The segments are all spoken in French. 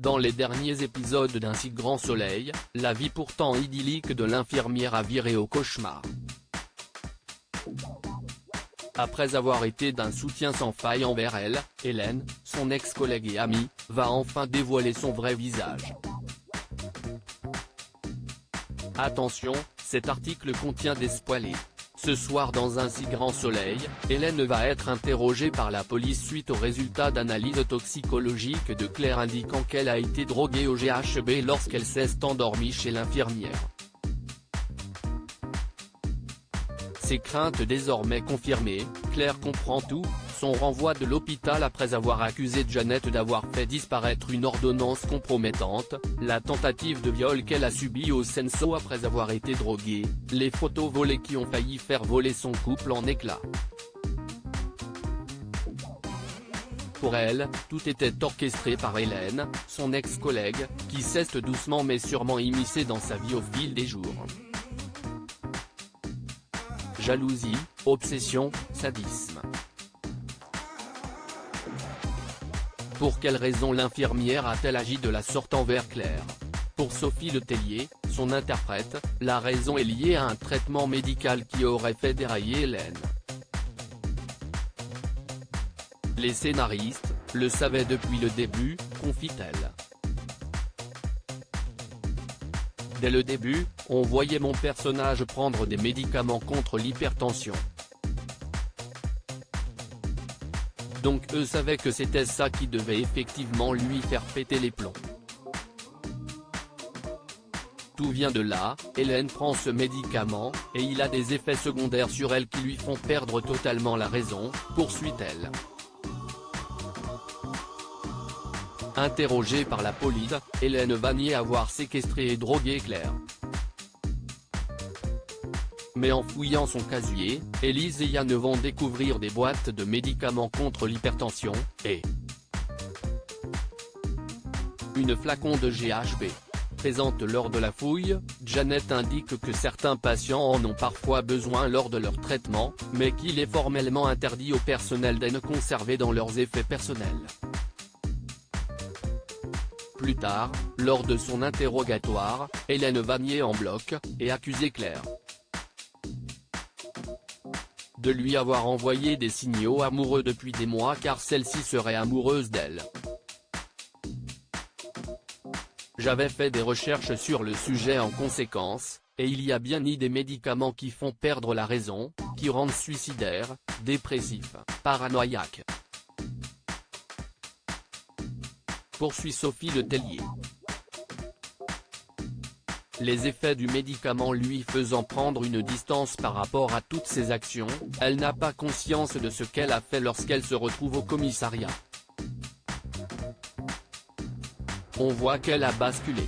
Dans les derniers épisodes d'Un si grand soleil, la vie pourtant idyllique de l'infirmière a viré au cauchemar. Après avoir été d'un soutien sans faille envers elle, Hélène, son ex-collègue et amie, va enfin dévoiler son vrai visage. Attention, cet article contient des spoilers. Ce soir dans Un si grand soleil, Hélène va être interrogée par la police suite aux résultats d'analyse toxicologique de Claire indiquant qu'elle a été droguée au GHB lorsqu'elle s'est endormie chez l'infirmière. Ses craintes désormais confirmées, Claire comprend tout, son renvoi de l'hôpital après avoir accusé Janet d'avoir fait disparaître une ordonnance compromettante, la tentative de viol qu'elle a subie au Senso après avoir été droguée, les photos volées qui ont failli faire voler son couple en éclats. Pour elle, tout était orchestré par Hélène, son ex-collègue, qui s'est doucement mais sûrement immiscée dans sa vie au fil des jours. Jalousie, obsession, sadisme. Pour quelle raison l'infirmière a-t-elle agi de la sorte envers Claire? Pour Sophie Letellier, son interprète, la raison est liée à un traitement médical qui aurait fait dérailler Hélène. Les scénaristes le savaient depuis le début, confie-t-elle. Dès le début, on voyait mon personnage prendre des médicaments contre l'hypertension. Donc eux savaient que c'était ça qui devait effectivement lui faire péter les plombs. Tout vient de là, Hélène prend ce médicament, et il a des effets secondaires sur elle qui lui font perdre totalement la raison, poursuit-elle. Interrogée par la police, Hélène va nier avoir séquestré et drogué Claire. Mais en fouillant son casier, Élise et Yann vont découvrir des boîtes de médicaments contre l'hypertension, et une flacon de GHB. Présente lors de la fouille, Janet indique que certains patients en ont parfois besoin lors de leur traitement, mais qu'il est formellement interdit au personnel de ne conserver dans leurs effets personnels. Plus tard, lors de son interrogatoire, Hélène va nier en bloc, et accuser Claire de lui avoir envoyé des signaux amoureux depuis des mois car celle-ci serait amoureuse d'elle. J'avais fait des recherches sur le sujet en conséquence, et il y a bien ni des médicaments qui font perdre la raison, qui rendent suicidaire, dépressif, paranoïaque. Poursuit Sophie Letellier. Les effets du médicament lui faisant prendre une distance par rapport à toutes ses actions, elle n'a pas conscience de ce qu'elle a fait lorsqu'elle se retrouve au commissariat. On voit qu'elle a basculé.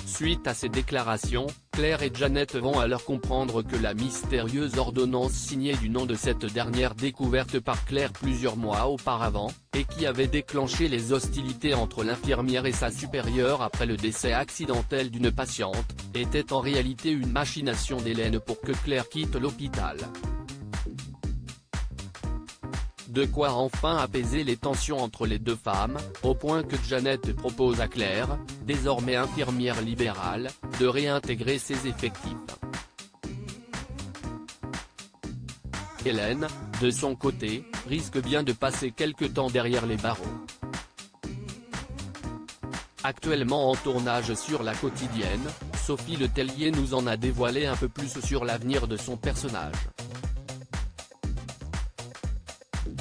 Suite à ces déclarations, Claire et Janet vont alors comprendre que la mystérieuse ordonnance signée du nom de cette dernière découverte par Claire plusieurs mois auparavant, et qui avait déclenché les hostilités entre l'infirmière et sa supérieure après le décès accidentel d'une patiente, était en réalité une machination d'Hélène pour que Claire quitte l'hôpital. De quoi enfin apaiser les tensions entre les deux femmes, au point que Janet propose à Claire, désormais infirmière libérale, de réintégrer ses effectifs. Hélène, de son côté, risque bien de passer quelque temps derrière les barreaux. Actuellement en tournage sur La Quotidienne, Sophie Letellier nous en a dévoilé un peu plus sur l'avenir de son personnage.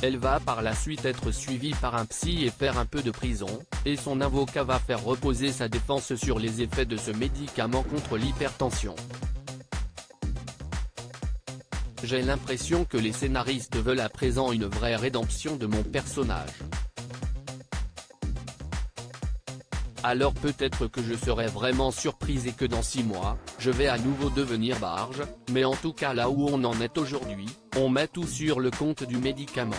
Elle va par la suite être suivie par un psy et faire un peu de prison, et son avocat va faire reposer sa défense sur les effets de ce médicament contre l'hypertension. J'ai l'impression que les scénaristes veulent à présent une vraie rédemption de mon personnage. Alors peut-être que je serai vraiment surprise et que dans 6 mois, je vais à nouveau devenir barge, mais en tout cas là où on en est aujourd'hui, on met tout sur le compte du médicament.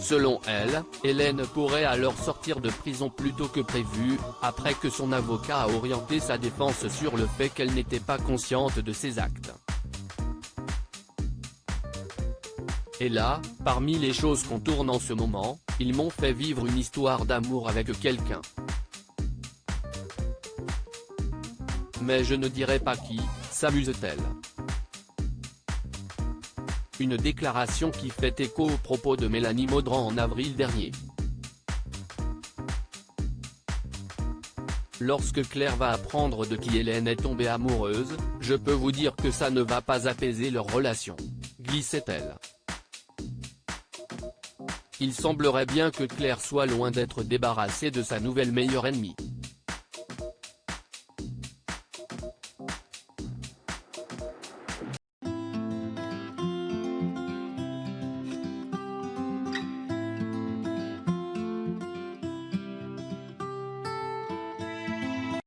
Selon elle, Hélène pourrait alors sortir de prison plus tôt que prévu, après que son avocat a orienté sa défense sur le fait qu'elle n'était pas consciente de ses actes. Et là, parmi les choses qu'on tourne en ce moment, ils m'ont fait vivre une histoire d'amour avec quelqu'un. Mais je ne dirai pas qui, s'amuse-t-elle. Une déclaration qui fait écho aux propos de Mélanie Maudran en avril dernier. Lorsque Claire va apprendre de qui Hélène est tombée amoureuse, je peux vous dire que ça ne va pas apaiser leur relation, glissait-elle. Il semblerait bien que Claire soit loin d'être débarrassée de sa nouvelle meilleure ennemie.